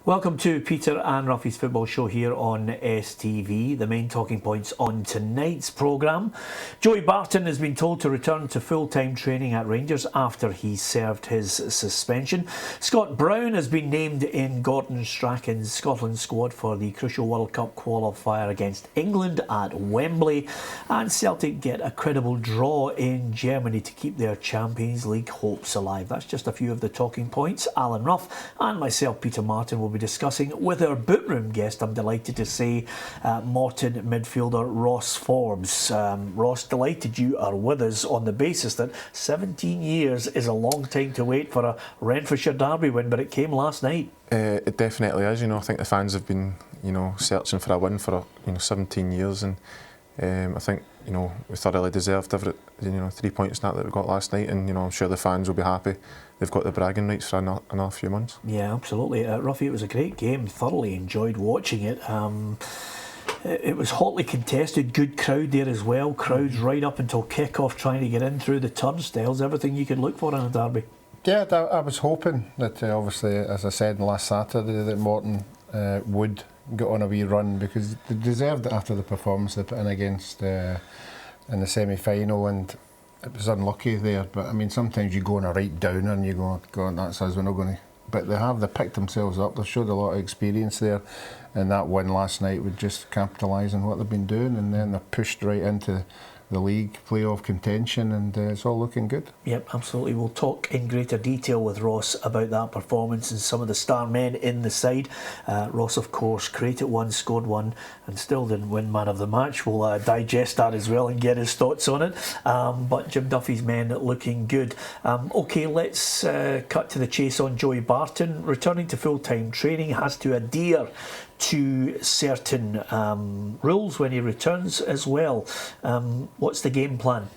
Welcome to Peter and Ruffy's Football Show here on STV. The main talking points on tonight's programme. Joey Barton has been told to return to full-time training at Rangers after he served his suspension. Scott Brown has been named in Gordon Strachan's Scotland squad for the crucial World Cup qualifier against England at Wembley. And Celtic get a credible draw in Germany to keep their Champions League hopes alive. That's just a few of the talking points. Alan Ruff and myself, Peter Martin, will be discussing with our boot room guest, I'm delighted to say, Morton midfielder Ross Forbes. Ross, delighted you are with us on the basis that 17 years is a long time to wait for a Renfrewshire derby win, but it came last night. It definitely is. I think the fans have been, searching for a win for 17 years, and I think we thoroughly deserved every 3 points that we got last night, and I'm sure the fans will be happy. They've got the bragging rights for another few months. Yeah, absolutely. Ruffy, it was a great game. Thoroughly enjoyed watching it. It was hotly contested. Good crowd there as well. Crowds right up until kick-off, trying to get in through the turnstiles. Everything you could look for in a derby. Yeah, I was hoping that obviously, as I said last Saturday, that Morton would get on a wee run, because they deserved it after the performance they put in against in the semi-final, and it was unlucky there. But I mean, sometimes you go on a right downer and you go, that's us, we're not going to. But they picked themselves up. They've showed a lot of experience there, and that win last night would just capitalise on what they've been doing, and then they're pushed right into the league playoff contention, and it's all looking good. Yep, absolutely. We'll talk in greater detail with Ross about that performance and some of the star men in the side. Ross, of course, created one, scored one, and still didn't win man of the match. We'll digest that as well and get his thoughts on it. But Jim Duffy's men looking good. OK, let's cut to the chase on Joey Barton. Returning to full-time training, has to adhere to certain rules when he returns as well. What's the game plan?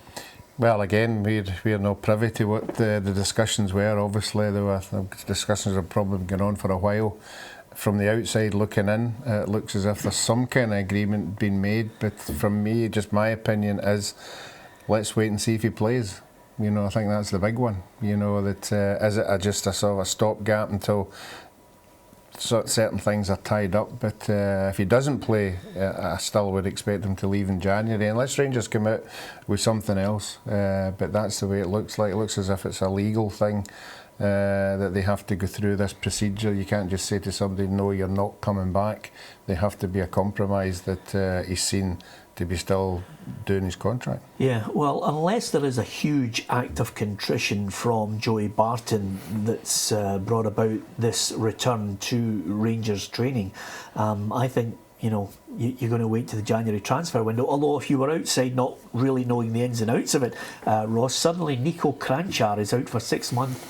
Well, again, we're not privy to what the discussions were. Obviously, the discussions have probably been going on for a while. From the outside looking in, it looks as if there's some kind of agreement being made. But from me, just my opinion is, let's wait and see if he plays. I think that's the big one. That is it just a sort of a stopgap until certain things are tied up, but if he doesn't play, I still would expect him to leave in January, unless Rangers come out with something else. But that's the way it looks like. It looks as if it's a legal thing, that they have to go through this procedure. You can't just say to somebody, no, you're not coming back. They have to be a compromise that he's seen to be still doing his contract. Yeah, well, unless there is a huge act of contrition from Joey Barton that's brought about this return to Rangers training, I think you're going to wait to the January transfer window. Although if you were outside not really knowing the ins and outs of it, Ross, suddenly Nico Kranjčar is out for 6 months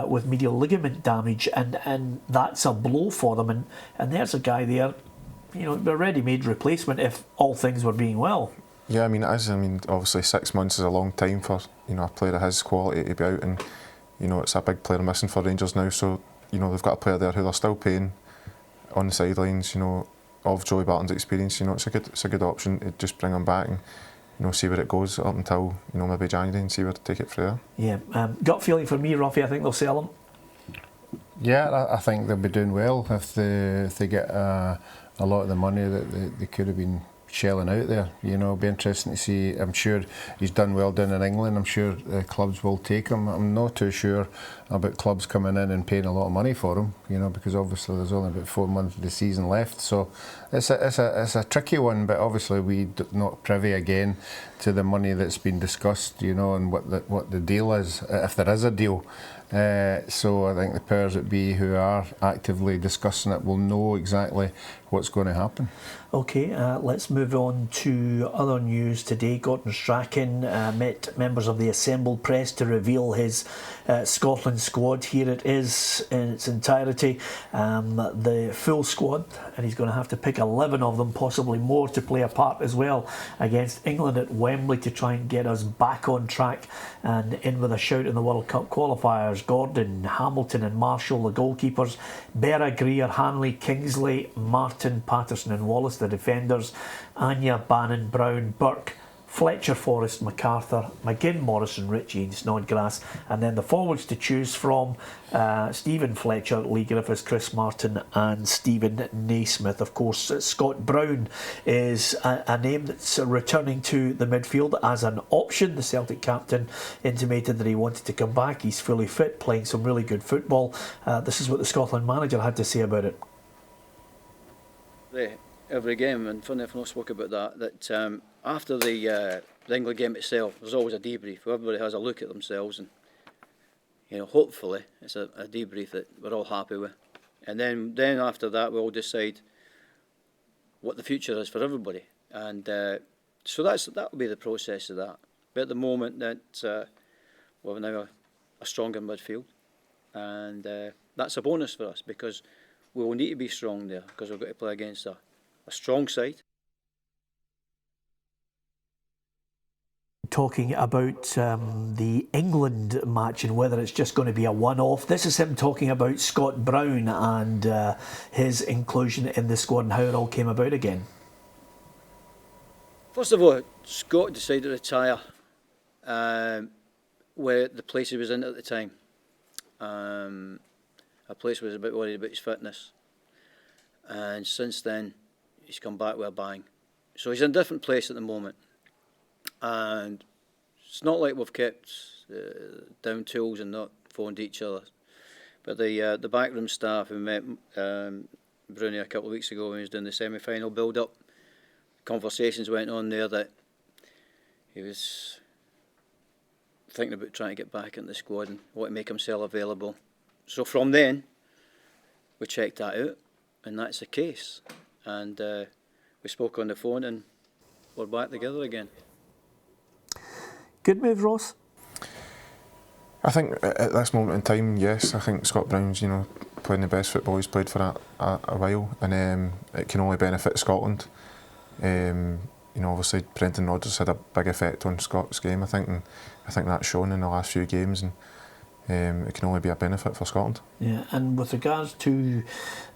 with medial ligament damage, and that's a blow for them, and there's a guy there, a ready-made replacement if all things were being well. Yeah, I mean, it is. Obviously 6 months is a long time for a player of his quality to be out, and it's a big player missing for Rangers now. So they've got a player there who they're still paying on the sidelines. Of Joey Barton's experience, it's a good option to just bring him back and see where it goes up until maybe January, and see where to take it from there. Yeah, gut feeling for me, Ruffy, I think they'll sell him. Yeah, I think they'll be doing well if they get a lot of the money that they could have been shelling out there. It'll be interesting to see. I'm sure he's done well down in England. I'm sure clubs will take him. I'm not too sure about clubs coming in and paying a lot of money for him, because obviously there's only about 4 months of the season left. So it's a tricky one, but obviously we're not privy again to the money that's been discussed, and what the deal is, if there is a deal. So I think the powers that be who are actively discussing it will know exactly what's going to happen. OK, let's move on to other news today. Gordon Strachan met members of the assembled press to reveal his Scotland squad. Here it is in its entirety, the full squad, and he's going to have to pick 11 of them, possibly more, to play a part as well against England at Wembley to try and get us back on track and in with a shout in the World Cup qualifiers. Gordon, Hamilton and Marshall, the goalkeepers, Berra, Greer, Hanley, Kingsley, Martin, Patterson and Wallace, the defenders, Anya, Bannon, Brown, Burke, Fletcher, Forrest, MacArthur, McGinn, Morrison, Ritchie and Snodgrass, and then the forwards to choose from: Stephen Fletcher, Lee Griffiths, Chris Martin and Stephen Naismith. Of course, Scott Brown is a name that's returning to the midfield as an option. The Celtic captain intimated that he wanted to come back. He's fully fit, playing some really good football. This is what the Scotland manager had to say about it. Every game, and funny enough, I spoke about that after the England game itself, there's always a debrief. Everybody has a look at themselves, and hopefully it's a debrief that we're all happy with. And then after that, we all decide what the future is for everybody. And so that will be the process of that. But at the moment, that we're now a stronger midfield, and that's a bonus for us, because we will need to be strong there, because we've got to play against a strong side. Talking about the England match and whether it's just going to be a one-off. This is him talking about Scott Brown and his inclusion in the squad and how it all came about again. First of all, Scott decided to retire where the place he was in at the time. A place was a bit worried about his fitness. And since then, he's come back with a bang. So he's in a different place at the moment. And it's not like we've kept down tools and not phoned each other. But the backroom staff who met Bruni a couple of weeks ago when he was doing the semi-final build-up, conversations went on there that he was thinking about trying to get back in the squad and want to make himself available. So from then, we checked that out, and that's the case. And we spoke on the phone, and we're back together again. Good move, Ross? I think at this moment in time, yes. I think Scott Brown's, playing the best football he's played for a while, and it can only benefit Scotland. Obviously Brendan Rodgers had a big effect on Scott's game, I think, and I think that's shown in the last few games, and it can only be a benefit for Scotland. Yeah, and with regards to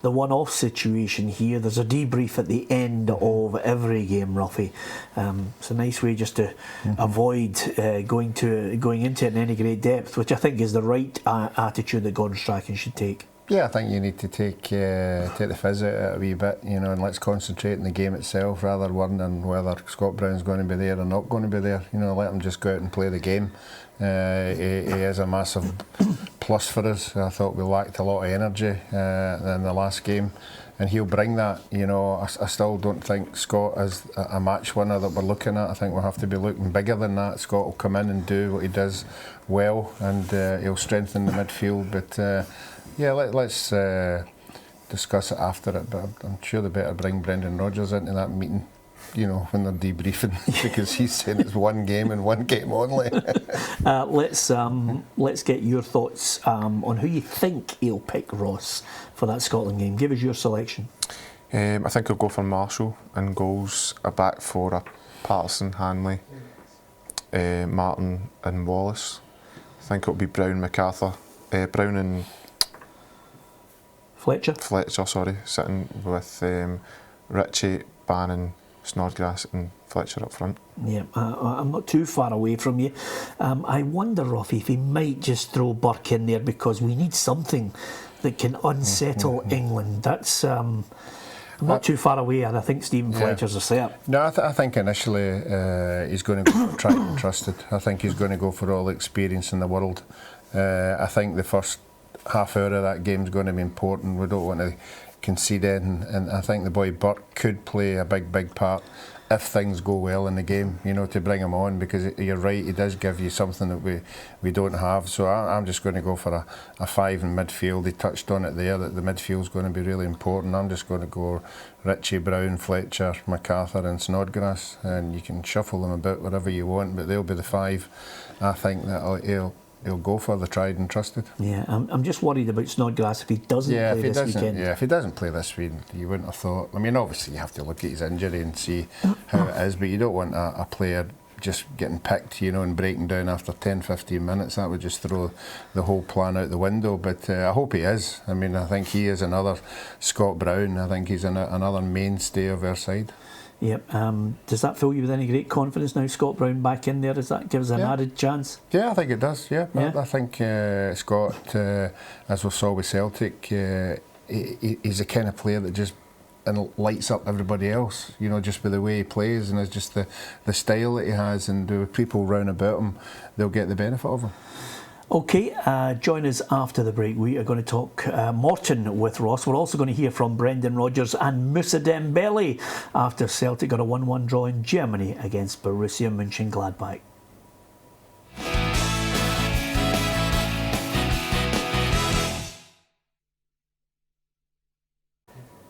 the one-off situation here, there's a debrief at the end of every game, Ruffy. It's a nice way just to avoid going into it in any great depth, which I think is the right attitude that Gordon Strachan should take. Yeah, I think you need to take the fizz out of it a wee bit, and let's concentrate on the game itself rather than wondering whether Scott Brown's going to be there or not going to be there. Let him just go out and play the game. He is a massive plus for us. I thought we lacked a lot of energy in the last game, and he'll bring that. I still don't think Scott is a match winner that we're looking at. I think we'll have to be looking bigger than that. Scott will come in and do what he does well, and he'll strengthen the midfield. But let's discuss it after it. But I'm sure they better bring Brendan Rodgers into that meeting, when they're debriefing, because he's saying it's one game and one game only. Let's get your thoughts on who you think he'll pick, Ross, for that Scotland game. Give us your selection. I think he'll go for Marshall in goals, a back four, a Patterson, Hanley, Martin and Wallace. I think it'll be Brown, MacArthur, Brown and Fletcher, sitting with Ritchie, Bannon, Snodgrass and Fletcher up front. Yeah, I'm not too far away from you. I wonder, Ruffy, if he might just throw Burke in there, because we need something that can unsettle England. That's I'm not too far away, and I think Stephen Fletcher's a set. No, I think initially he's going to go for tried and trusted. I think he's going to go for all the experience in the world. I think the first half hour of that game is going to be important. We don't want to concede in, and I think the boy Burke could play a big part if things go well in the game, to bring him on, because you're right, he does give you something that we don't have. So I'm just going to go for a five in midfield. He touched on it there, that the midfield's going to be really important. I'm just going to go Ritchie, Brown, Fletcher, MacArthur and Snodgrass, and you can shuffle them about wherever you want, but they'll be the five I think that he'll go for, the tried and trusted. Yeah, I'm just worried about Snodgrass if he doesn't play this weekend. Yeah, if he doesn't play this week, you wouldn't have thought. I mean, obviously you have to look at his injury and see how it is, but you don't want a player just getting picked, and breaking down after 10-15 minutes. That would just throw the whole plan out the window. But I hope he is. I mean, I think he is another Scott Brown. I think he's another mainstay of our side. Yep. Does that fill you with any great confidence now, Scott Brown back in there? Does that give us an added chance? Yeah, I think it does. Yeah, Yeah. I think Scott, as we saw with Celtic, he's the kind of player that just lights up everybody else. You know, just with the way he plays and it's just the style that he has, and the people round about him, they'll get the benefit of him. Okay, join us after the break. We are going to talk Morton with Ross. We're also going to hear from Brendan Rodgers and Moussa Dembele after Celtic got a 1-1 draw in Germany against Borussia Mönchengladbach.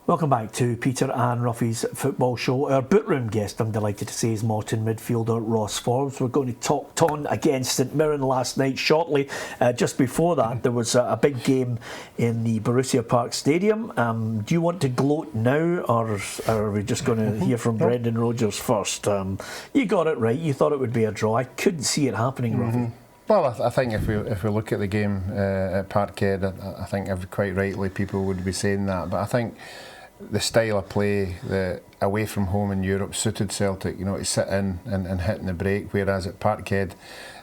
Welcome back to Peter and Ruffy's Football Show. Our boot-room guest, I'm delighted to say, is Morton midfielder Ross Forbes. We're going to talk Taunton against St Mirren last night shortly. Just before that, there was a big game in the Borussia Park Stadium. Do you want to gloat now, or are we just going to hear from Brendan Rodgers first? You got it right. You thought it would be a draw. I couldn't see it happening, Ruffy. Well, I think if we look at the game at Parkhead, I think quite rightly people would be saying that. But I think the style of play away from home in Europe suited Celtic, you know, to sit in and hitting the break, whereas at Parkhead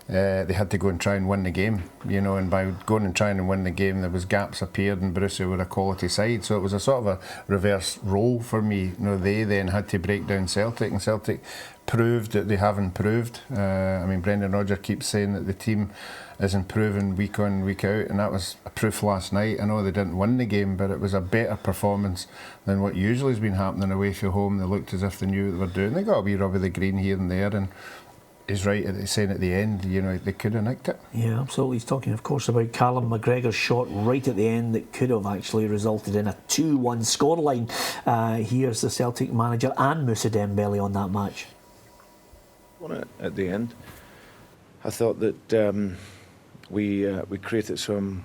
they had to go and try and win the game, you know, and by going and trying and win the game there was gaps appeared and Borussia were a quality side, so it was a sort of a reverse role for me. You know, they then had to break down Celtic, and Celtic proved that they have improved. I mean, Brendan Rodgers keeps saying that the team is improving week on, week out, and that was a proof last night. I know they didn't win the game, but it was a better performance than what usually has been happening away from home. They looked as if they knew what they were doing. They got a wee rub of the green here and there, and he's right at saying at the end, you know, they could have nicked it. Yeah, absolutely. He's talking, of course, about Callum McGregor's shot right at the end that could have actually resulted in a 2-1 scoreline. Here's the Celtic manager and Moussa Dembele on that match. At the end, I thought that we created some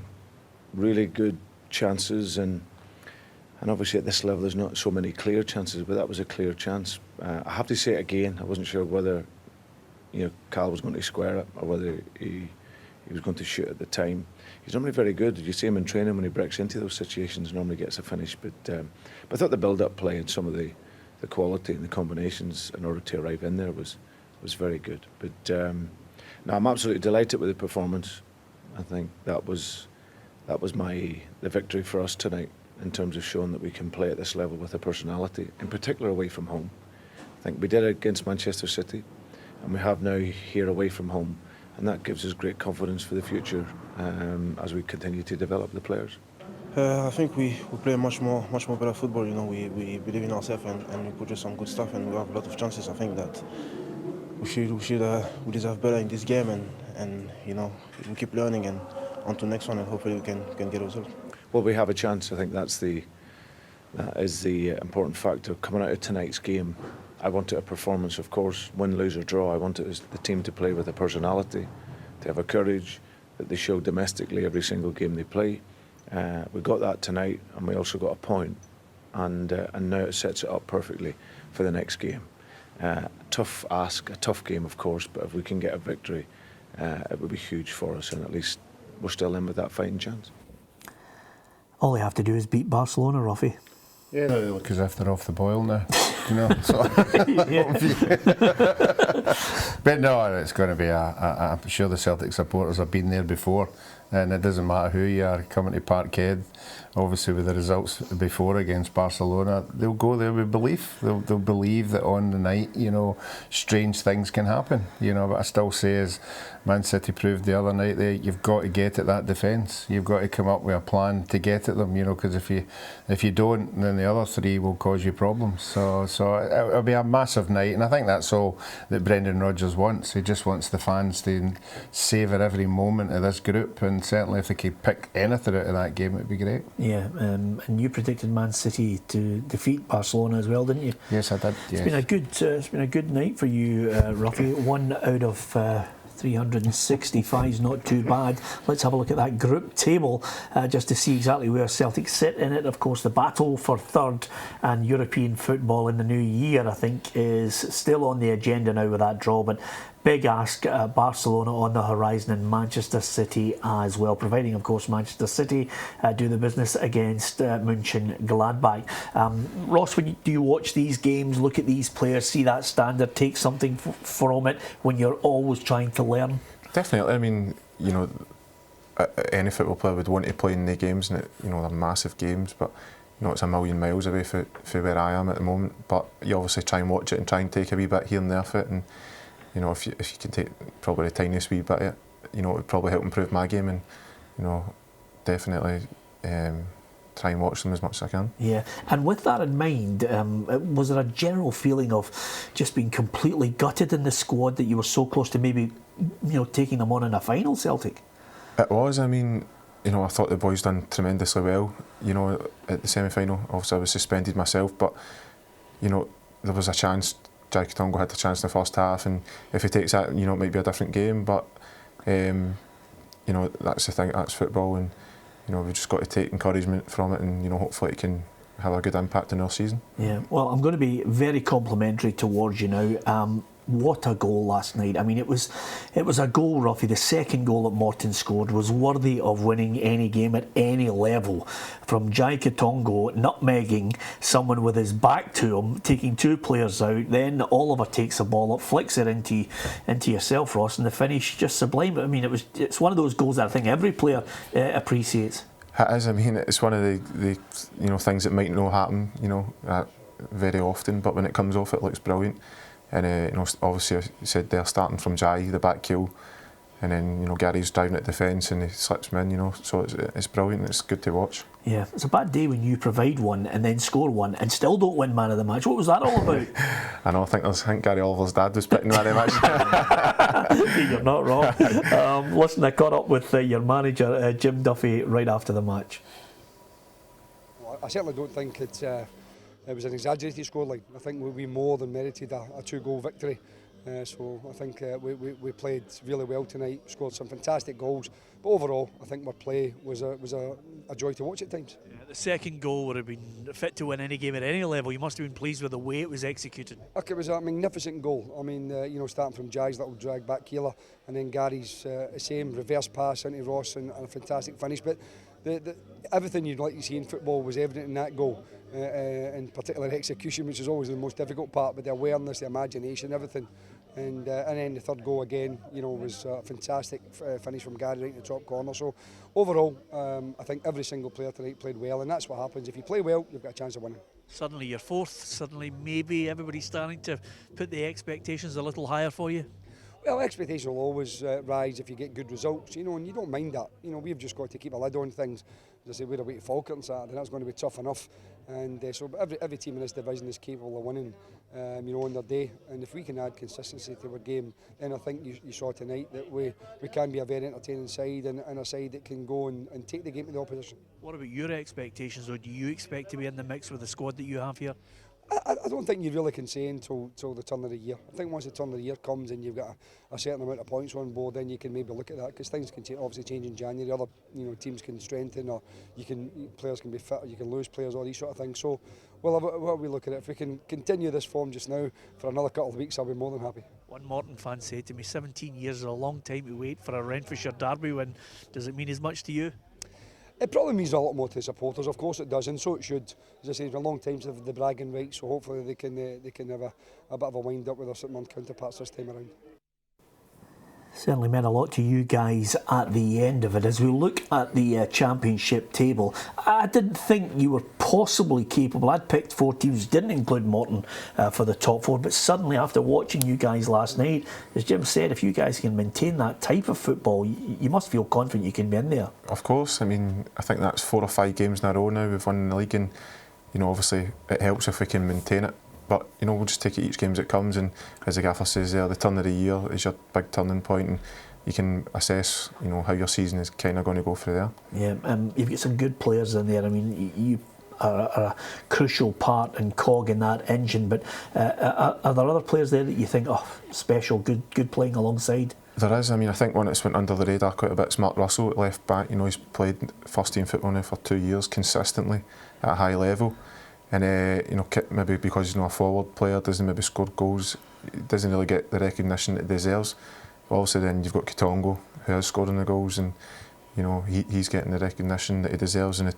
really good chances, and obviously at this level there's not so many clear chances, but that was a clear chance. I have to say it again, I wasn't sure whether, you know, Cal was going to square it or whether he was going to shoot at the time. He's normally very good. You see him in training when he breaks into those situations, normally gets a finish. But I thought the build-up play and some of the quality and the combinations in order to arrive in there was very good. But no, I'm absolutely delighted with the performance. I think that was the victory for us tonight in terms of showing that we can play at this level with a personality, in particular away from home. I think we did it against Manchester City, and we have now here away from home, and that gives us great confidence for the future as we continue to develop the players. I think we play much more better football. You know, we believe in ourselves and we produce some good stuff, and we have a lot of chances. I think that we deserve better in this game, and you know, we keep learning and on to the next one, and hopefully we can get a result. Well, we have a chance. I think that is the important factor coming out of tonight's game. I wanted a performance, of course, win, lose or draw. I wanted the team to play with a personality, to have a courage that they show domestically every single game they play. We got that tonight, and we also got a point, and now it sets it up perfectly for the next game. Tough ask, a tough game, of course, but if we can get a victory, it would be huge for us, and at least we're still in with that fighting chance. All they have to do is beat Barcelona, Ruffy. Yeah, they look as if they're off the boil now, you know. So but no, it's going to be I'm sure the Celtic supporters have been there before, and it doesn't matter who you are coming to Parkhead. Obviously, with the results before against Barcelona, they'll go there with belief. They'll believe that on the night, you know, strange things can happen. You know, but I still say, as Man City proved the other night, you've got to get at that defence. You've got to come up with a plan to get at them. You know, because if you don't, then the other three will cause you problems. So it'll be a massive night, and I think that's all that Brendan Rodgers wants. He just wants the fans to savour every moment of this group, and certainly if they could pick anything out of that game, it'd be great. Yeah, and you predicted Man City to defeat Barcelona as well, didn't you? Yes, I did. Yes. It's been a good night for you, Ruffy. 1 out of 365 is not too bad. Let's have a look at that group table just to see exactly where Celtic sit in it. Of course, the battle for third and European football in the new year, I think, is still on the agenda now with that draw. But big ask, Barcelona on the horizon and Manchester City as well, providing, of course, Manchester City do the business against Mönchengladbach. Ross, do you watch these games, look at these players, see that standard, take something from it when you're always trying to learn? Definitely. I mean, any football player would want to play in the games, and they're massive games, but it's a million miles away from where I am at the moment. But you obviously try and watch it and try and take a wee bit here and there of it, and if you can take probably the tiniest wee bit of it, it would probably help improve my game, and definitely try and watch them as much as I can. Yeah, and with that in mind, was there a general feeling of just being completely gutted in the squad that you were so close to maybe taking them on in a final, Celtic? It was. I mean, I thought the boys done tremendously well. At the semi-final, obviously I was suspended myself, but there was a chance. Jai Katongo had the chance in the first half, and if he takes that, it might be a different game. But that's the thing. That's football, and we've just got to take encouragement from it, and hopefully it can have a good impact on our season. Yeah. Well, I'm going to be very complimentary towards you now. What a goal last night. I mean, it was a goal, Ruffy. The second goal that Morton scored was worthy of winning any game at any level. From Jai Katongo nutmegging someone with his back to him, taking two players out, then Oliver takes the ball up, flicks it into yourself, Ross, and the finish just sublime. I mean, it's one of those goals that I think every player appreciates. It is. I mean, it's one of the things that might not happen very often, but when it comes off, it looks brilliant. And obviously, you said they're starting from Jai, the back heel, and then Gary's driving at defence and he slips him in. So it's brilliant. It's good to watch. Yeah, it's a bad day when you provide one and then score one and still don't win man of the match. What was that all about? I think Gary Oliver's dad was picking man of the match. You're not wrong. Listen, I caught up with your manager Jim Duffy right after the match. Well, I certainly don't think it was an exaggerated scoreline. I think we more than merited a two-goal victory. So I think we played really well tonight, scored some fantastic goals. But overall, I think our play was a joy to watch at times. Yeah, the second goal would have been fit to win any game at any level. You must have been pleased with the way it was executed. Look, it was a magnificent goal. I mean, starting from Jai's little drag back keeler, and then Gary's same reverse pass into Ross and a fantastic finish. But everything you'd like to see in football was evident in that goal. In particular execution, which is always the most difficult part, but the awareness, the imagination, everything. And then the third goal again, was a fantastic finish from Gary right in the top corner. So overall, I think every single player tonight played well, and that's what happens. If you play well, you've got a chance of winning. Suddenly you're fourth, suddenly maybe everybody's starting to put the expectations a little higher for you. Well, expectations will always rise if you get good results, and you don't mind that. We've just got to keep a lid on things. As I say, we're away to Falkirk on Saturday, that's going to be tough enough. And so every team in this division is capable of winning, on their day. And if we can add consistency to our game, then I think you saw tonight that we can be a very entertaining side and a side that can go and take the game to the opposition. What about your expectations, or do you expect to be in the mix with the squad that you have here? I don't think you really can say until the turn of the year. I think once the turn of the year comes and you've got a certain amount of points on board, then you can maybe look at that, because things can obviously change in January. Other teams can strengthen, or players can be fit, or you can lose players, all these sort of things. So we'll we look at it. If we can continue this form just now for another couple of weeks, I'll be more than happy. One Morton fan said to me, 17 years is a long time to wait for a Renfrewshire derby win. Does it mean as much to you? It probably means a lot more to supporters, of course it does, and so it should. As I say, it's been a long time since the bragging rights, so hopefully they can have a bit of a wind up with their St Mirren counterparts this time around. Certainly meant a lot to you guys at the end of it. As we look at the championship table, I didn't think you were possibly capable. I'd picked 4 teams, didn't include Morton for the top 4, but suddenly after watching you guys last night, as Jim said, if you guys can maintain that type of football, you must feel confident you can be in there. Of course. I mean, I think that's 4 or 5 games in a row now we've won in the league, and obviously it helps if we can maintain it. But we'll just take it each game as it comes, and as the gaffer says there, the turn of the year is your big turning point, and you can assess how your season is kind of going to go through there. Yeah, you've got some good players in there. I mean, you are a crucial part and cog in that engine, but are there other players there that you think, special, good playing alongside? There is. I mean, I think one that's went under the radar quite a bit is Mark Russell at left back. He's played first team football now for 2 years consistently at a high level. And maybe because he's not a forward player, doesn't maybe score goals he doesn't really get the recognition that he deserves. But also then you've got Kitongo, who is scoring the goals, and you know he's getting the recognition that he deserves in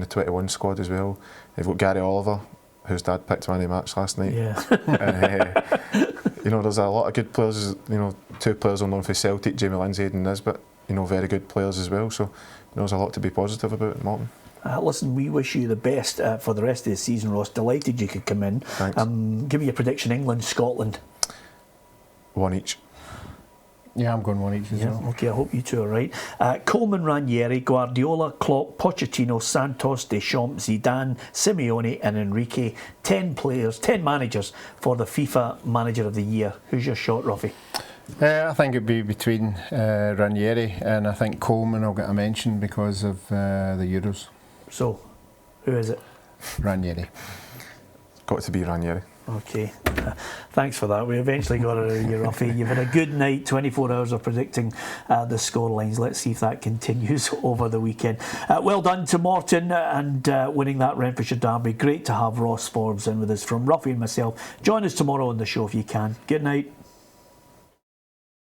the 21 squad as well. You've got Gary Oliver, whose dad picked man of the match last night. Yeah. And, you know, there's a lot of good players. You know, 2 players on for Celtic, Jamie Lindsay, Aidan Nisbet. You know, very good players as well. So, you know, there's a lot to be positive about at Morton. Listen, we wish you the best for the rest of the season, Ross. Delighted you could come in. Thanks. Give me your prediction: England, Scotland. 1 each. Yeah, I'm going 1 each as well. Okay, I hope you two are right. Coleman, Ranieri, Guardiola, Klopp, Pochettino, Santos, Deschamps, Zidane, Simeone and Enrique. 10 players, 10 managers for the FIFA Manager of the Year. Who's your shot, Ruffy? I think it'd be between Ranieri and I think Coleman will get a mention because of the Euros. So, who is it? Ranieri. Got to be Ranieri. Okay, thanks for that. We eventually got it out of you, Ruffy. You've had a good night, 24 hours of predicting the scorelines. Let's see if that continues over the weekend. Well done to Morton and winning that Renfrewshire derby. Great to have Ross Forbes in with us. From Ruffy and myself, join us tomorrow on the show if you can. Good night.